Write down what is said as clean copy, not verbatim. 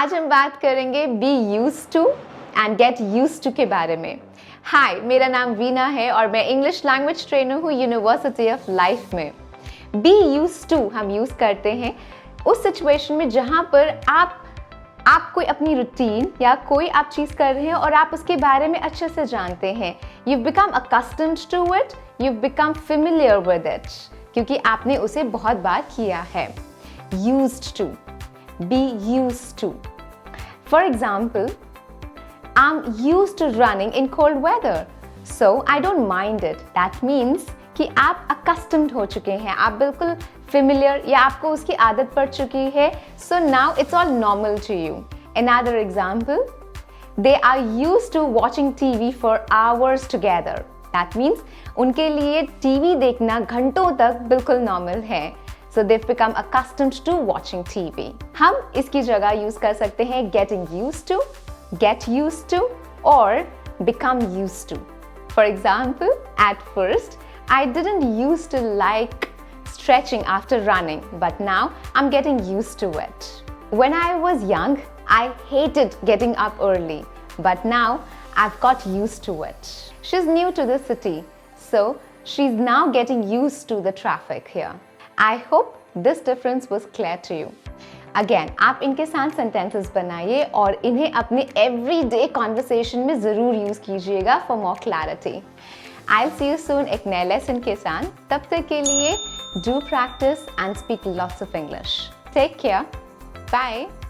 आज हम बात करेंगे be used to and get used to के बारे में। हाय, मेरा नाम वीना है और मैं इंग्लिश लैंग्वेज ट्रेनर हूँ यूनिवर्सिटी ऑफ लाइफ में। बी यूज टू हम यूज करते हैं उस सिचुएशन में जहाँ पर आप कोई अपनी रूटीन या कोई आप चीज़ कर रहे हैं और आप उसके बारे में अच्छे से जानते हैं। You become accustomed to it, you become familiar with it, क्योंकि आपने उसे बहुत बार किया है। Used to, be used to. For example, I'm used to running in cold weather, so I don't mind it. That means कि आप accustomed हो चुके हैं, आप बिल्कुल familiar या आपको उसकी आदत पड़ चुकी है, so now it's all normal to you. Another example, they are used to watching TV for hours together. That means उनके लिए TV देखना घंटों तक बिल्कुल normal है. So they've become accustomed to watching TV. हम इसकी जगह यूज कर सकते हैं getting used to, get used to, or become used to. For example, at first, I didn't used to like stretching after running, but now I'm getting used to it. When I was young, I hated getting up early, but now I've got used to it. She's new to the city, so she's now getting used to the traffic here. I hope this difference was clear to you. Again, आप इनके साथ sentences बनाइए और इन्हें अपने everyday conversation में ज़रूर use कीजिएगा for more clarity. I'll see you soon एक नए lesson के साथ. तब तक के लिए do practice and speak lots of English. Take care. Bye.